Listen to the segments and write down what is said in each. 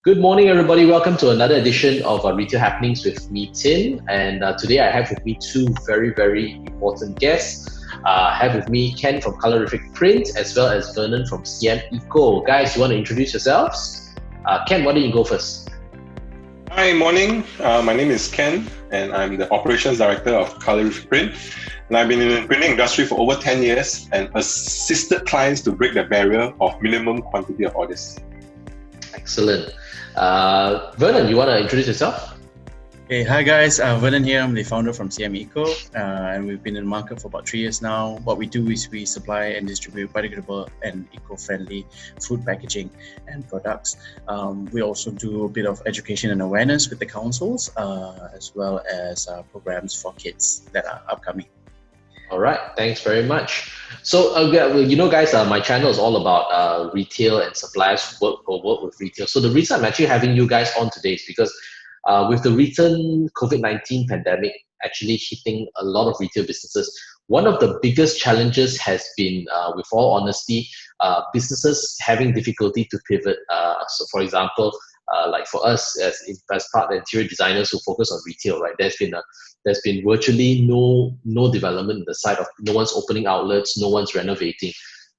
Good morning, everybody. Welcome to another edition of Retail Happenings with me, Tim. And today I have with me two very important guests. I have with me Ken from Colorific Print as well as Vernon from CM Eco. Guys, you want to introduce yourselves? Ken, why don't you go first? Hi, morning. My name is Ken, and I'm the Operations Director of Colorific Print. And I've been in the printing industry for over 10 years and assisted clients to break the barrier of minimum quantity of orders. Excellent. Vernon, you want to introduce yourself? Hey, hi guys, Vernon here. I'm the founder from CM Eco, and we've been in the market for about 3 years now. What we do is we supply and distribute biodegradable and eco-friendly food packaging and products. We also do a bit of education and awareness with the councils, as well as programs for kids that are upcoming. All right, thanks very much. So, guys, my channel is all about retail and suppliers who work with retail. So the reason I'm actually having you guys on today is because with the recent COVID-19 pandemic actually hitting a lot of retail businesses, one of the biggest challenges has been, with all honesty, businesses having difficulty to pivot. So, for example, like for us as part of interior designers who focus on retail, right? There's been virtually no development in the side of no one's opening outlets, no one's renovating.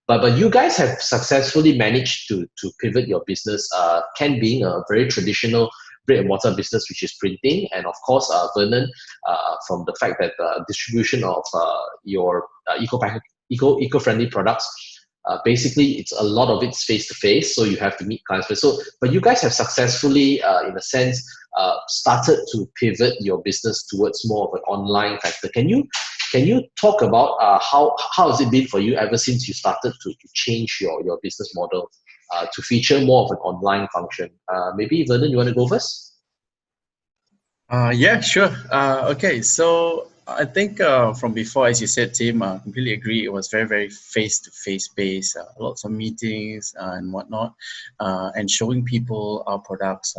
But you guys have successfully managed to pivot your business. Ken being a very traditional brick and mortar business, which is printing, and of course Vernon, from the fact that distribution of your eco-friendly products. Basically, it's a lot of it's face to face, so you have to meet clients. But you guys have successfully, in a sense, started to pivot your business towards more of an online factor. Can you talk about how has it been for you ever since you started to change your business model to feature more of an online function? Maybe Vernon, you want to go first? Yeah, sure. Okay, so I think from before, as you said, Tim, I completely agree. It was very face-to-face based, lots of meetings and whatnot, and showing people our products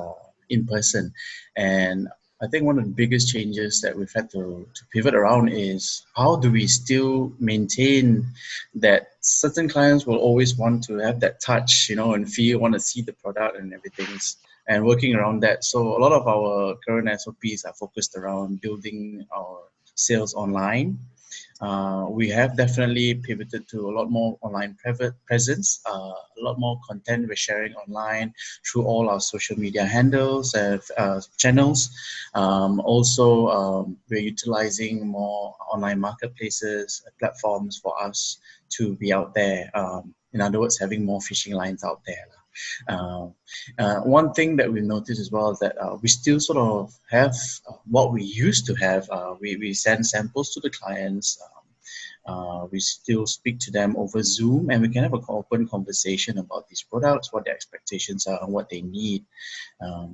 in person. And I think one of the biggest changes that we've had to pivot around is how do we still maintain that certain clients will always want to have that touch, and feel, want to see the product and everything. And working around that. So a lot of our current SOPs are focused around building our sales online. We have definitely pivoted to a lot more online presence, a lot more content we're sharing online through all our social media handles and channels. Also, we're utilizing more online marketplaces, platforms for us to be out there. In other words, having more fishing lines out there. One thing that we noticed as well is that we still sort of have what we used to have. We send samples to the clients. We still speak to them over Zoom, and we can have an open conversation about these products, what their expectations are, and what they need.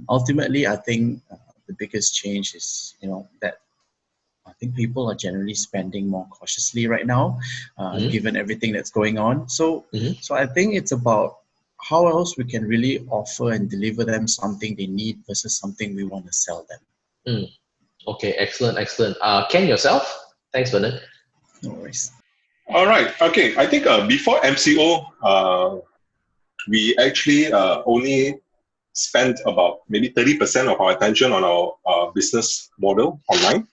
Ultimately, I think the biggest change is, that I think people are generally spending more cautiously right now, given everything that's going on. So I think it's about how else we can really offer and deliver them something they need versus something we want to sell them. Okay, excellent. Ken, yourself? Thanks, Vernon. No worries. All right. Okay. I think before MCO, we actually only spent about maybe 30% of our attention on our business model online.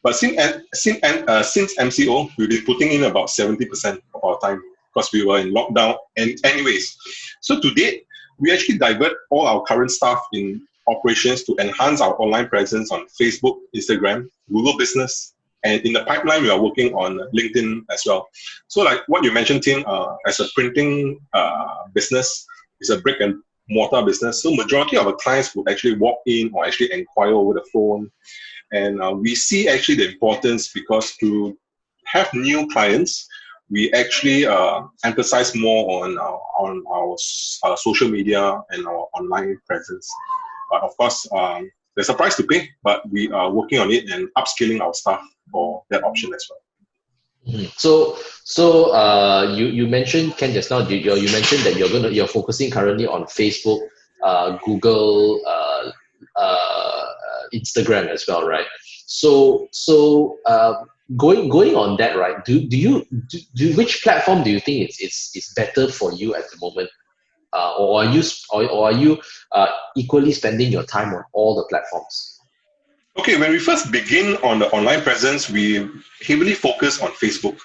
But since MCO, we've been putting in about 70% of our time because we were in lockdown. And anyways, so to date, we actually divert all our current staff in operations to enhance our online presence on Facebook, Instagram, Google Business, and in the pipeline, we are working on LinkedIn as well. So like what you mentioned, Tim, as a printing business, it's a brick and mortar business. So majority of our clients would actually walk in or actually inquire over the phone. And we see actually the importance because to have new clients, we actually emphasize more on our social media and our online presence. But of course, there's a price to pay, but we are working on it and upskilling our staff for that option as well. So you mentioned, Ken, just now you mentioned that you're focusing currently on Facebook, Google, Instagram as well, right? So going on that, right? Which platform do you think it's better for you at the moment? or are you equally spending your time on all the platforms? Okay, when we first begin on the online presence, we heavily focus on Facebook.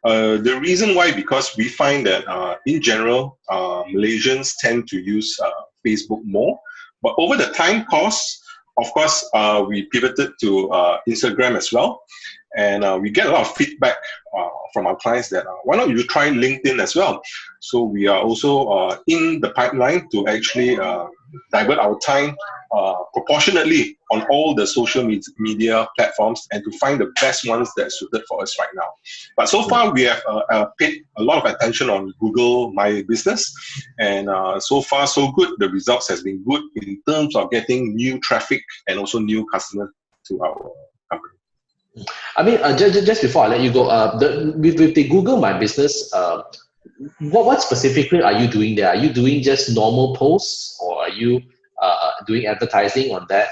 The reason why, because we find that in general, Malaysians tend to use Facebook more. But over the time course, of course, we pivoted to Instagram as well. And we get a lot of feedback from our clients that why not you try LinkedIn as well? So we are also in the pipeline to actually divert our time proportionately on all the social media platforms and to find the best ones that are suited for us right now. But so far, we have paid a lot of attention on Google My Business, and so far so good. The results has been good in terms of getting new traffic and also new customers to our company. I mean, just before I let you go, with the Google My Business, what specifically are you doing there? Are you doing just normal posts, or are you doing advertising on that?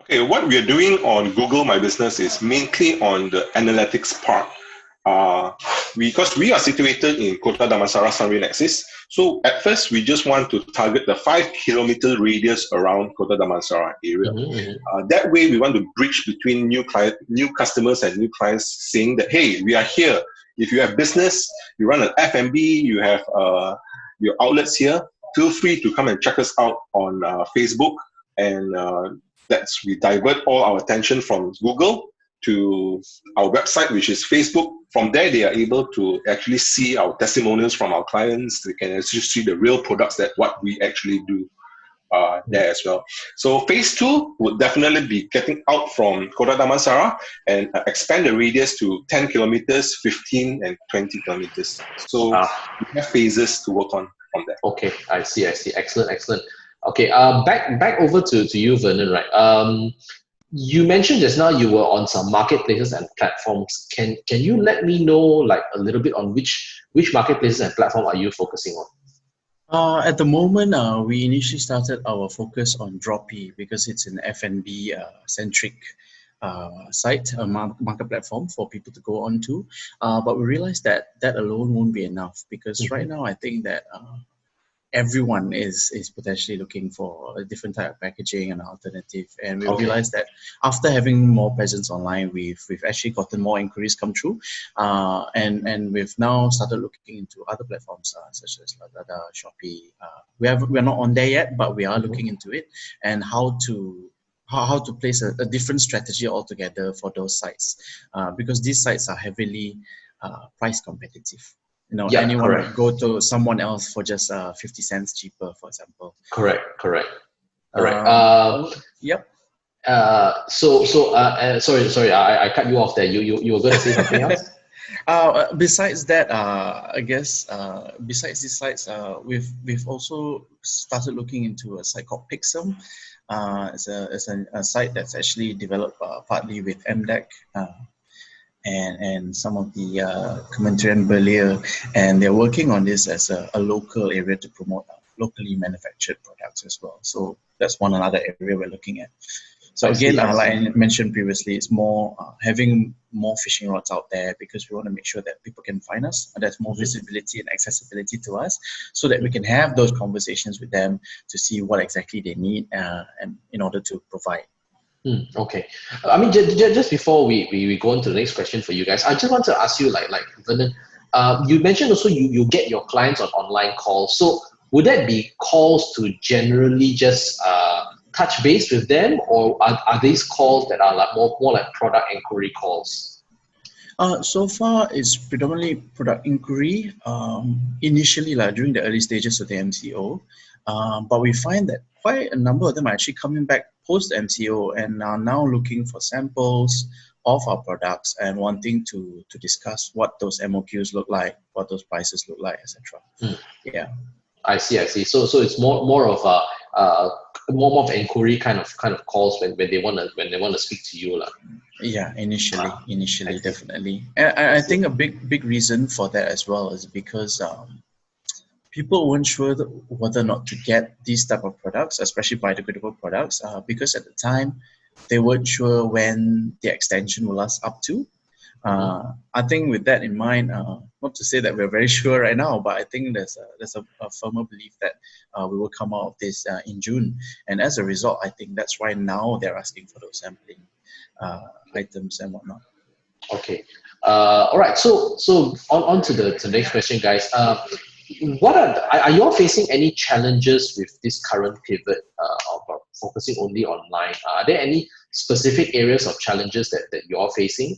Okay, what we are doing on Google My Business is mainly on the analytics part. Because we are situated in Kota Damansara Sunway Nexus, so at first we just want to target the 5-kilometer radius around Kota Damansara area. That way, we want to bridge between new customers and new clients, saying that hey, we are here. If you have business, you run an F&B, you have your outlets here, feel free to come and check us out on Facebook, and we divert all our attention from Google to our website, which is Facebook. From there, they are able to actually see our testimonials from our clients. They can actually see the real products that what we actually do there as well. So phase 2 would definitely be getting out from Kota Damansara and expand the radius to 10 kilometers, 15 and 20 kilometers. So we have phases to work on from there. Okay, I see. Excellent. Okay, back over to you, Vernon, right? You mentioned just now you were on some marketplaces and platforms. Can you let me know like a little bit on which marketplaces and platform are you focusing on? At the moment, we initially started our focus on Droppy because it's an F&B centric site, a market platform for people to go on to. But we realized that alone won't be enough, because right now I think that everyone is potentially looking for a different type of packaging and alternative, and we realized that after having more presence online, we've actually gotten more inquiries come through, and we've now started looking into other platforms such as Lazada, Shopee. We're not on there yet, but we are looking into it, and how to place a different strategy altogether for those sites, because these sites are heavily price competitive. You know, anyone would go to someone else for just 50 cents cheaper, for example. Correct. Yep. Sorry, I cut you off there. You were going to say something else? Besides that, I guess besides these sites, we've also started looking into a site called Pixum. It's a site that's actually developed partly with MDEC. And some of the Kementerian Belia, and they're working on this as a local area to promote locally manufactured products as well. So that's another area we're looking at. So again, like I mentioned previously, it's more having more fishing rods out there, because we want to make sure that people can find us, and there's more visibility and accessibility to us, so that we can have those conversations with them to see what exactly they need, and in order to provide. Okay. I mean, just before we go on to the next question for you guys, I just want to ask you, like Vernon, you mentioned also you get your clients on online calls. So would that be calls to generally just touch base with them, or are these calls that are like more like product inquiry calls? So far, it's predominantly product inquiry. Initially, like during the early stages of the MCO, but we find that quite a number of them are actually coming back post MCO and are now looking for samples of our products and wanting to discuss what those MOQs look like, what those prices look like, etc. Yeah, I see. So it's more of a more of inquiry kind of calls when they want to speak to you, lah. Yeah, initially, definitely. And I think a big reason for that as well is because people weren't sure whether or not to get these type of products, especially biodegradable products, because at the time they weren't sure when the extension will last up to. I think with that in mind, not to say that we're very sure right now, but I think there's a firmer belief that we will come out of this in June. And as a result, I think that's why now they're asking for those sampling items and whatnot. Okay. All right. So on to the next question, guys. What are you all facing any challenges with this current pivot of focusing only online? Are there any specific areas of challenges that you're all facing?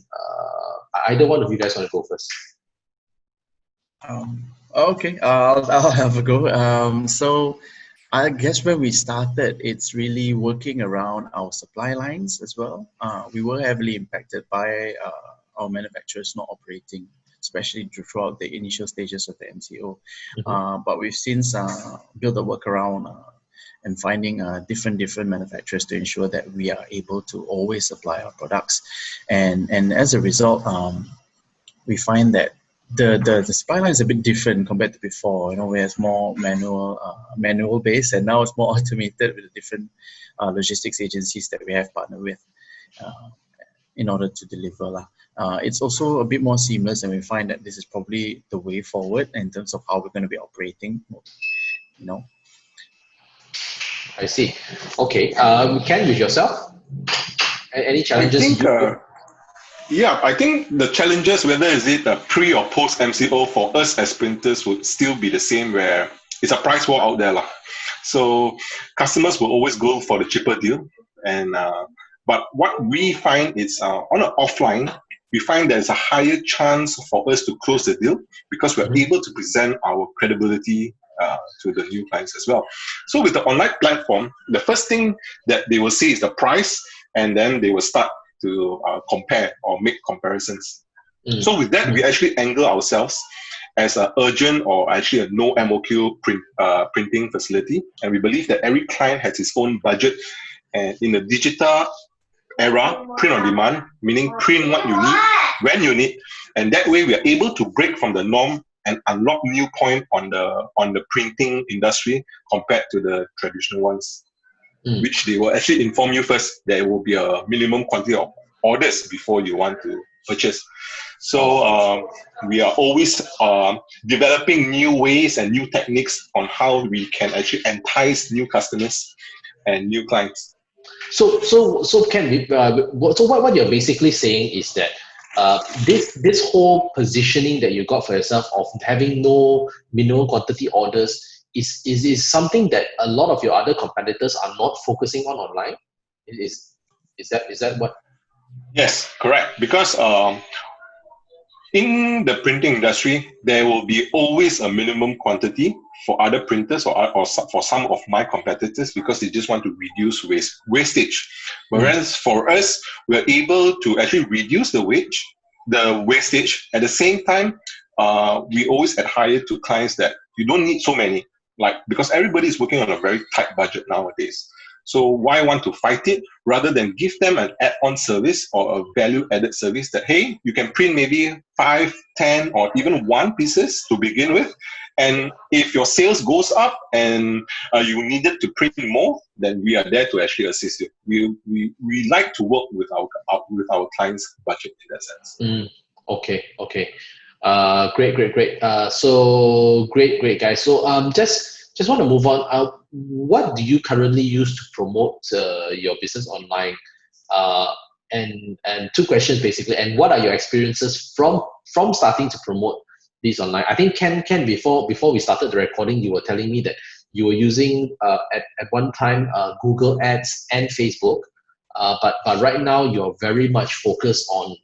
Either one of you guys want to go first? Okay, I'll have a go. So I guess when we started, it's really working around our supply lines as well. We were heavily impacted by our manufacturers not operating, especially throughout the initial stages of the MCO. But we've since built a workaround and finding different manufacturers to ensure that we are able to always supply our products. And as a result, we find that the supply line is a bit different compared to before. You know, where it's more manual based, and now it's more automated with the different logistics agencies that we have partnered with in order to deliver. It's also a bit more seamless, and we find that this is probably the way forward in terms of how we're going to be operating. You know. I see. Okay. Ken, with yourself, any challenges? I think the challenges, whether is it pre or post MCO, for us as printers would still be the same, where it's a price war out there. So customers will always go for the cheaper deal. And but what we find is on an offline, we find there's a higher chance for us to close the deal because we're able to present our credibility to the new clients as well. So with the online platform, the first thing that they will see is the price, and then they will start to compare or make comparisons. So with that, we actually angle ourselves as an urgent or actually a no MOQ printing facility. And we believe that every client has his own budget. And in the digital era, print on demand, meaning print what you need, when you need. And that way we are able to break from the norm and unlock new point on the printing industry compared to the traditional ones. Which they will actually inform you first. There will be a minimum quantity of orders before you want to purchase. So we are always developing new ways and new techniques on how we can actually entice new customers and new clients. So Ken, so what you're basically saying is that this whole positioning that you got for yourself of having no minimum quantity orders is something that a lot of your other competitors are not focusing on online? Is that what? Yes, correct. Because in the printing industry, there will be always a minimum quantity for other printers or for some of my competitors because they just want to reduce wastage. Whereas for us, we're able to actually reduce the wastage. At the same time, we always adhere to clients that you don't need so many. Because everybody is working on a very tight budget nowadays. So why want to fight it rather than give them an add-on service or a value-added service that, hey, you can print maybe 5, 10, or even 1 pieces to begin with. And if your sales goes up and you needed to print more, then we are there to actually assist you. We like to work with our clients' budget in that sense. Okay. Great. So great guys. So just want to move on. What do you currently use to promote your business online? And 2 questions basically. And what are your experiences from starting to promote these online? I think Ken before we started the recording, you were telling me that you were using at one time Google Ads and Facebook, but right now you're very much focused on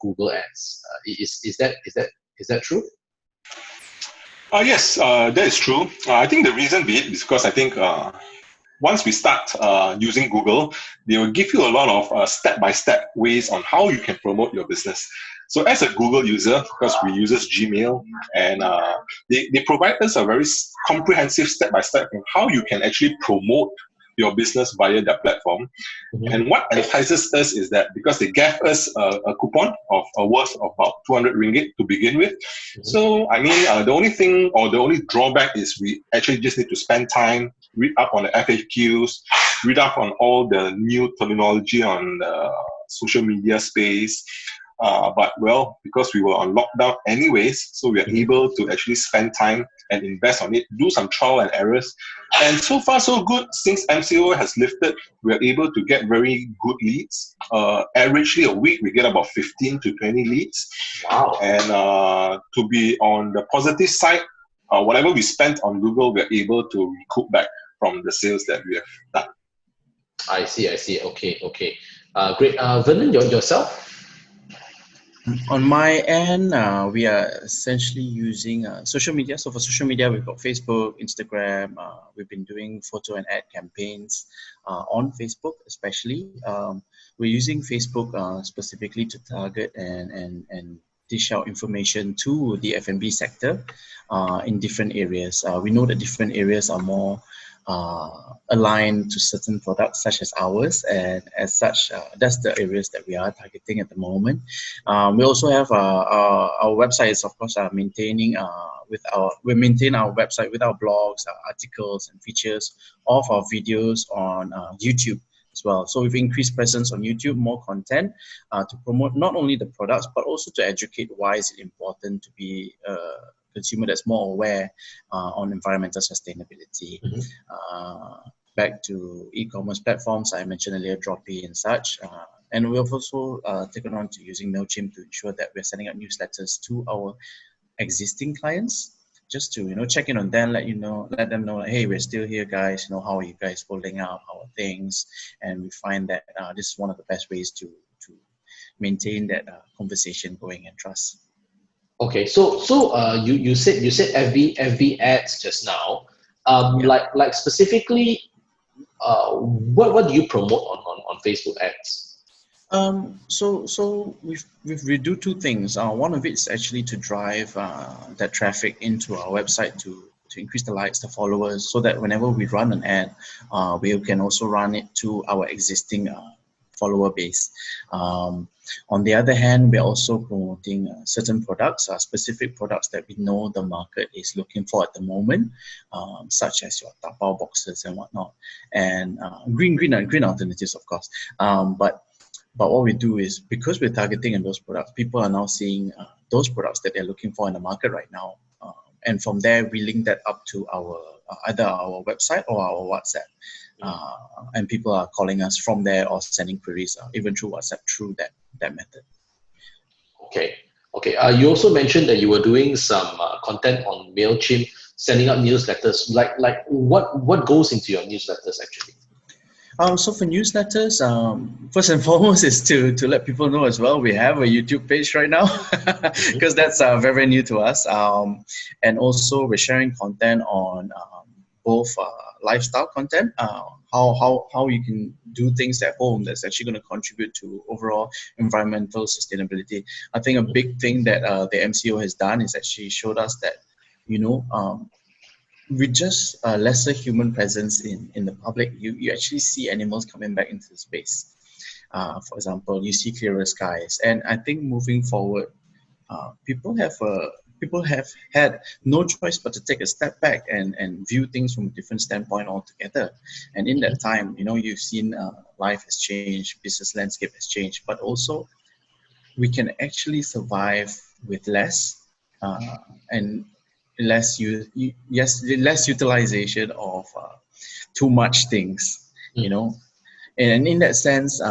Google Ads. Is that true? Yes, that is true. I think the reason be it is because I think once we start using Google, they will give you a lot of step-by-step ways on how you can promote your business. So as a Google user, because we use Gmail, and they provide us a very comprehensive step-by-step on how you can actually promote your business via that platform. And what entices us is that because they gave us a coupon of a worth of about 200 ringgit to begin with. So I mean, the only thing or the only drawback is we actually just need to spend time, read up on the FAQs, read up on all the new terminology on the social media space, But well, because we were on lockdown anyways, so we are able to actually spend time and invest on it, do some trial and errors. And so far, so good. Since MCO has lifted, we are able to get very good leads. Averagely a week, we get about 15 to 20 leads. Wow. And to be on the positive side, whatever we spent on Google, we're able to recoup back from the sales that we have done. I see. Okay. Great. Vernon, yourself? On my end, we are essentially using social media. So for social media, we've got Facebook, Instagram. We've been doing photo and ad campaigns on Facebook, especially. We're using Facebook specifically to target and dish out information to the F&B sector in different areas. We know that different areas are more aligned to certain products such as ours, and as such that's the areas that we are targeting at the moment. We also have our websites, of course, are maintaining we maintain our website with our blogs, our articles and features of our videos on YouTube as well. So we've increased presence on YouTube, more content to promote not only the products but also to educate why is it important to be consumer that's more aware on environmental sustainability. Back to e-commerce platforms, I mentioned earlier, Droppy and such. And we've also taken on to using MailChimp to ensure that we're sending out newsletters to our existing clients, just to check in on them, let them know, hey, we're still here, guys. How are you guys holding up our things? And we find that this is one of the best ways to maintain that conversation going and trust. Okay, so you said FB ads just now. Like specifically, what do you promote on Facebook ads? So we do two things. One of it is actually to drive that traffic into our website to increase the likes, the followers, so that whenever we run an ad, we can also run it to our existing follower base. On the other hand, we're also promoting certain products, specific products that we know the market is looking for at the moment, such as your tapao boxes and whatnot, and green alternatives, of course. But what we do is, because we're targeting on those products, people are now seeing those products that they're looking for in the market right now. And from there, we link that up to our either our website or our WhatsApp. And people are calling us from there or sending queries even through WhatsApp through that method. Okay. You also mentioned that you were doing some content on MailChimp, sending out newsletters. Like what goes into your newsletters actually? So for newsletters, first and foremost is to let people know as well, we have a YouTube page right now, because that's very new to us. And also we're sharing content on both lifestyle content, how you can do things at home that's actually going to contribute to overall environmental sustainability. I think a big thing that the MCO has done is actually showed us that, with just lesser human presence in the public, you actually see animals coming back into the space. For example, you see clearer skies. And I think moving forward, people have had no choice but to take a step back and view things from a different standpoint altogether. And in that time, you've seen life has changed, business landscape has changed, but also we can actually survive with less and less utilization of too much things, And in that sense,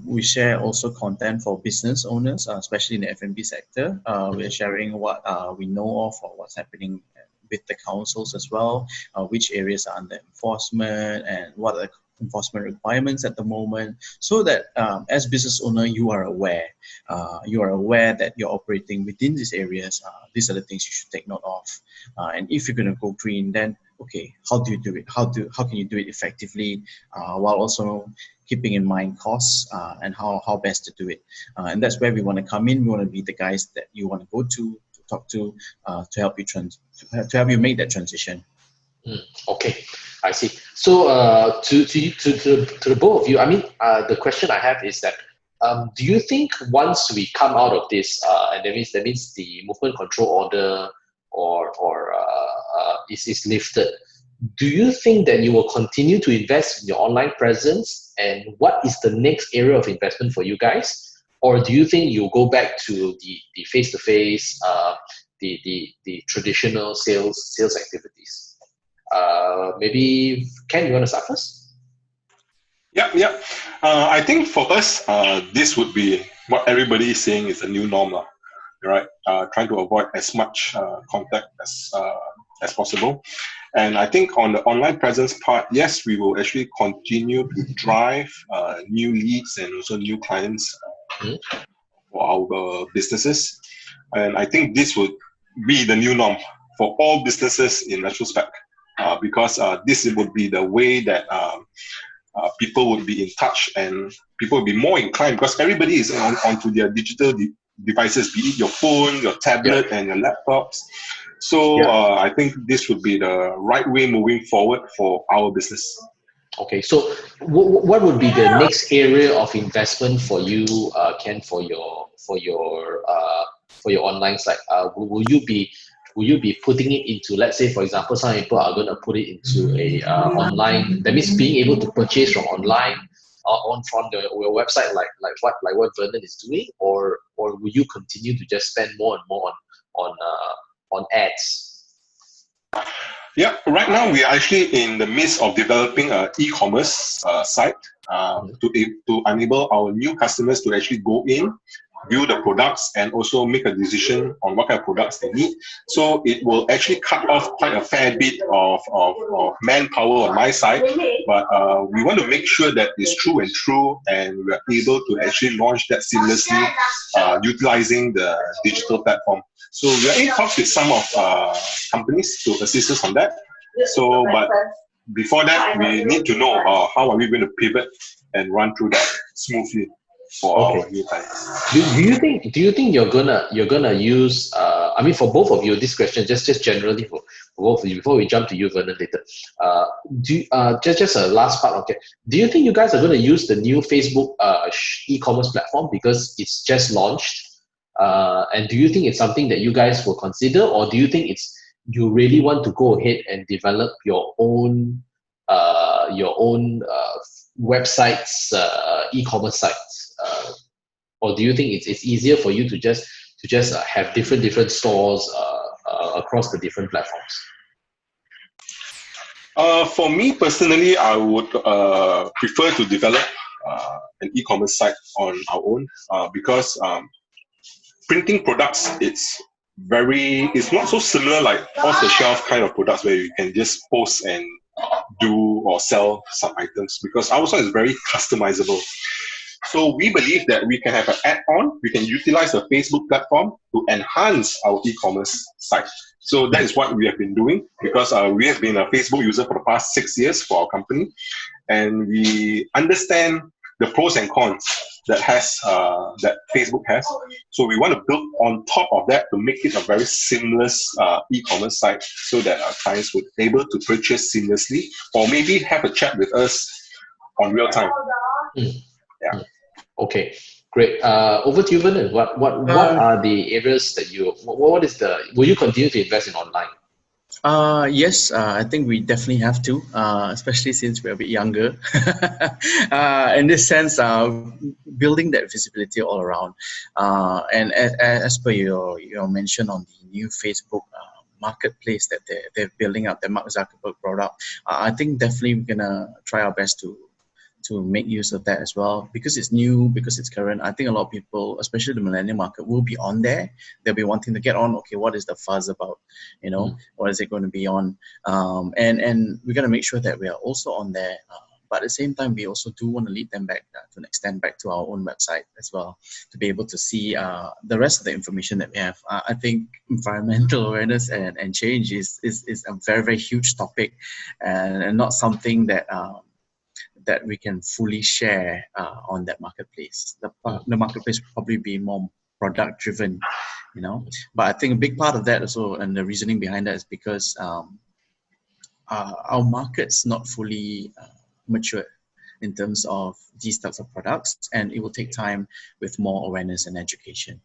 we share also content for business owners, especially in the F&B sector. We're sharing what we know of or what's happening with the councils as well, which areas are under enforcement and what are the enforcement requirements at the moment, so that as business owner, you are aware that you're operating within these areas. These are the things you should take note of. And if you're going to go green, then okay, how do you do it? How can you do it effectively while also keeping in mind costs and how best to do it? And that's where we want to come in. We want to be the guys that you want to go to talk to help you make that transition. Okay, I see. So to the both of you, I mean, the question I have is that do you think once we come out of this, and that means the movement control order is lifted, do you think that you will continue to invest in your online presence? And what is the next area of investment for you guys? or do you think you go back to the face-to-face, the traditional sales activities? Maybe Ken, you want to start first? Yeah. I think for us, this would be what everybody is saying is the new norm, right? Trying to avoid as much contact as possible. And I think on the online presence part, yes, we will actually continue to drive new leads and also new clients for our businesses. And I think this would be the new norm for all businesses in retrospect, because this would be the way that people would be in touch and people would be more inclined, because everybody is onto their digital devices, be it your phone, your tablet, and your laptops. So I think this would be the right way moving forward for our business. Okay, so what would be the next area of investment for you, Ken, for your online site? Will you be putting it into, let's say, for example, some people are going to put it into a online, that means being able to purchase from online from your website, like what Vernon is doing, or will you continue to just spend more and more on ads? Yeah, right now we are actually in the midst of developing an e-commerce site to enable our new customers to actually go in, view the products, and also make a decision on what kind of products they need. So it will actually cut off quite a fair bit of manpower on my side, but we want to make sure that it's true, and we are able to actually launch that seamlessly utilizing the digital platform. So we are in talks with some of companies to assist us on that. So, but before that, we need to know how are we going to pivot and run through that smoothly for our new clients. Do you think you're gonna use? I mean, for both of you, this question just generally for both of you before we jump to you, Vernon, later. Just a last part. Okay, do you think you guys are gonna use the new Facebook e-commerce platform because it's just launched? And do you think it's something that you guys will consider, or do you think you really want to go ahead and develop your own websites, e-commerce sites, or do you think it's easier for you to just have different stores across the different platforms? For me personally, I would prefer to develop an e-commerce site on our own because printing products, it's not so similar like off-the-shelf kind of products where you can just post and do or sell some items, because our site is very customizable. So we believe that we can have an add-on, we can utilize the Facebook platform to enhance our e-commerce site. So that is what we have been doing, because we have been a Facebook user for the past 6 years for our company, and we understand the pros and cons that Facebook has. So we want to build on top of that to make it a very seamless e-commerce site, so that our clients would be able to purchase seamlessly, or maybe have a chat with us on real time. Yeah. Okay, great. Over to you, Vernon. What are the areas that will you continue to invest in online? Yes, I think we definitely have to, especially since we're a bit younger. In this sense, building that visibility all around. And as per your mention on the new Facebook marketplace that they're building up, the Mark Zuckerberg product, I think definitely we're gonna try our best to make use of that as well, because it's new, because it's current. I think a lot of people, especially the millennial market, will be on there. They'll be wanting to get on. Okay, what is the fuzz about? What is it going to be on? And we're going to make sure that we are also on there. But at the same time, we also do want to lead them back to an extent back to our own website as well, to be able to see the rest of the information that we have. I think environmental awareness and change is a very, very huge topic, and not something that we can fully share on that marketplace. The marketplace will probably be more product driven, But I think a big part of that also, and the reasoning behind that, is because our market's not fully mature in terms of these types of products, and it will take time with more awareness and education.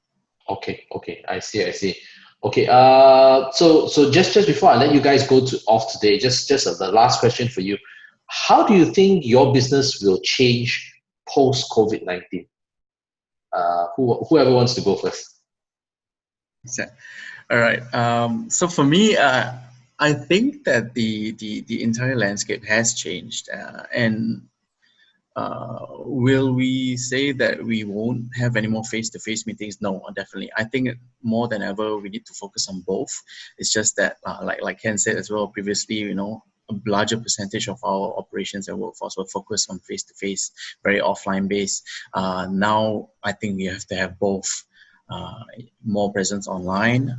Okay, I see. Okay, so just before I let you guys go off today, just the last question for you. How do you think your business will change post-COVID-19? Whoever wants to go first. All right. So for me, I think that the entire landscape has changed, and will we say that we won't have any more face-to-face meetings? No, definitely. I think more than ever we need to focus on both. It's just that, like Ken said as well previously, you know, a larger percentage of our operations and workforce will focus on face-to-face, very offline based. Now, I think we have to have both. More presence online,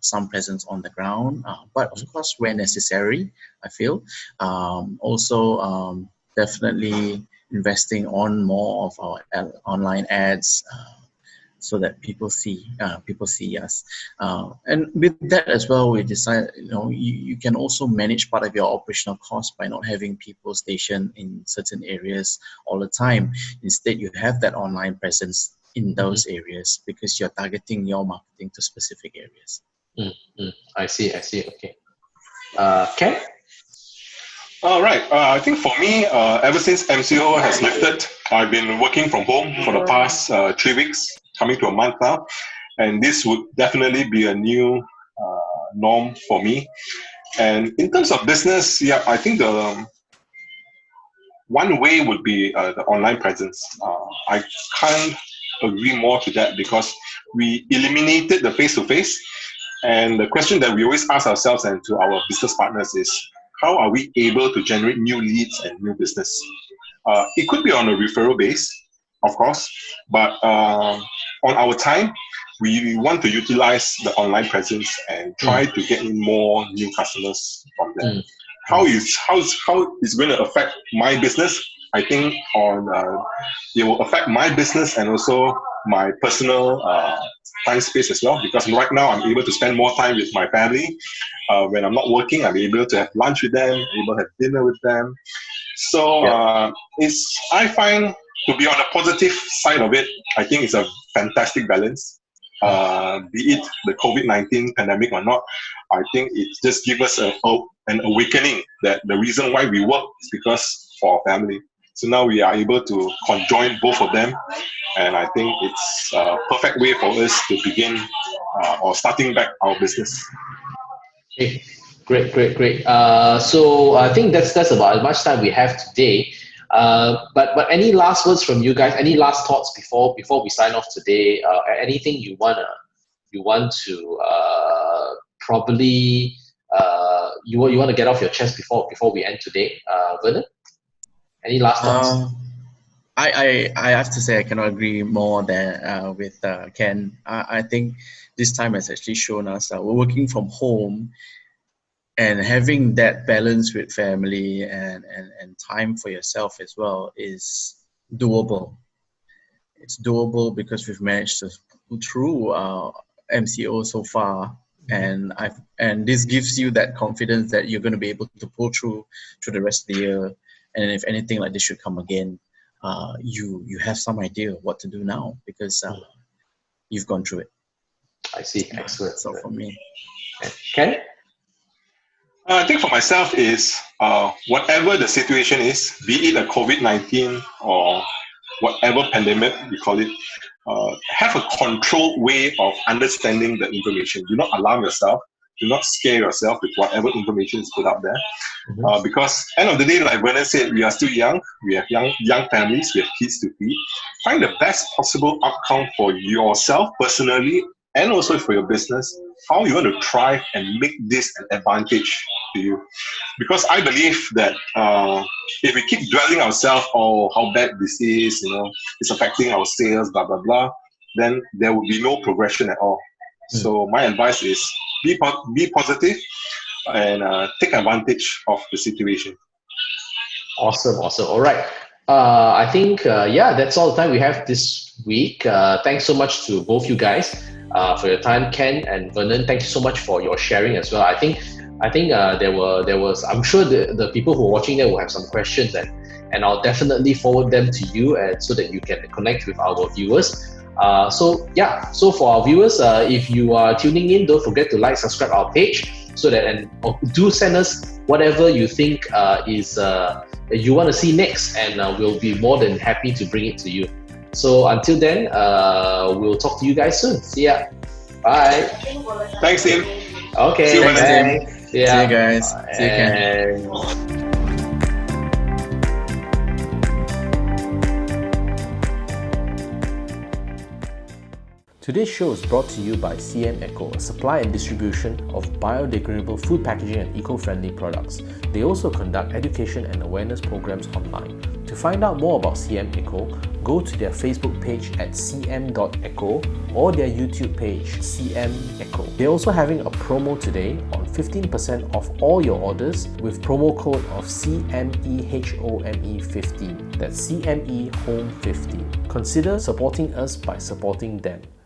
some presence on the ground, but of course where necessary, I feel. Also, definitely investing on more of our online ads, so that people see us, and with that as well, we decide, you know, you can also manage part of your operational cost by not having people stationed in certain areas all the time. Instead, you have that online presence in those areas because you're targeting your marketing to specific areas. I see. Okay. Ken? All right. I think for me, ever since MCO has lifted, I've been working from home for the past 3 weeks, coming to a month now. And this would definitely be a new norm for me. And in terms of business, yeah, I think the one way would be the online presence. I can't agree more to that because we eliminated the face-to-face. And the question that we always ask ourselves and to our business partners is, how are we able to generate new leads and new business? It could be on a referral base, of course, but on our time, we want to utilize the online presence and try to get in more new customers from them. How it's going to affect my business? I think it will affect my business and also my personal time space as well, because right now I'm able to spend more time with my family. When I'm not working, I'm able to have lunch with them, able to have dinner with them. So I find, to be on the positive side of it, I think it's a fantastic balance. Be it the COVID-19 pandemic or not, I think it just gives us an awakening that the reason why we work is because for our family. So now we are able to conjoin both of them, and I think it's a perfect way for us to begin or starting back our business. Okay, great. So I think that's about as much time we have today. But any last words from you guys? Any last thoughts before we sign off today? Anything you want to probably you want to get off your chest before we end today, Vernon? Any last thoughts? I have to say I cannot agree more than with Ken. I think this time has actually shown us that we're working from home, and having that balance with family and time for yourself as well is doable. It's doable because we've managed to pull through our MCO so far, and this gives you that confidence that you're going to be able to pull through the rest of the year. And if anything like this should come again, you have some idea of what to do now because you've gone through it. I see. Excellent. So for me, Ken? I think for myself is whatever the situation is, be it a COVID-19 or whatever pandemic you call it, have a controlled way of understanding the information. Do not alarm yourself. Do not scare yourself with whatever information is put out there. Because end of the day, like Vernon said, we are still young. We have young families. We have kids to feed. Find the best possible outcome for yourself personally and also for your business. How you want to thrive and make this an advantage to you. Because I believe that if we keep dwelling ourselves, oh, how bad this is, it's affecting our sales, blah, blah, blah, then there will be no progression at all. So my advice is be positive and take advantage of the situation. Awesome. All right. I think, that's all the time we have this week. Thanks so much to both you guys for your time, Ken and Vernon. Thank you so much for your sharing as well. I think there was, I'm sure the people who are watching there will have some questions, and I'll definitely forward them to you so that you can connect with our viewers. So for our viewers, if you are tuning in, don't forget to like, subscribe our page, so that and do send us whatever you think is you want to see next, and we'll be more than happy to bring it to you. So until then, we'll talk to you guys soon. See ya. Bye. Thanks, Tim. Okay. See you, Thanks, Tim. Thanks. See you guys. See you, Ken. And Today's show is brought to you by CM Eco, a supply and distribution of biodegradable food packaging and eco-friendly products. They also conduct education and awareness programs online. To find out more about CM Eco, go to their Facebook page at cm.eco or their YouTube page, CM Eco. They're also having a promo today on 15% off all your orders with promo code of CMEHOME15. That's CME Home 15. Consider supporting us by supporting them.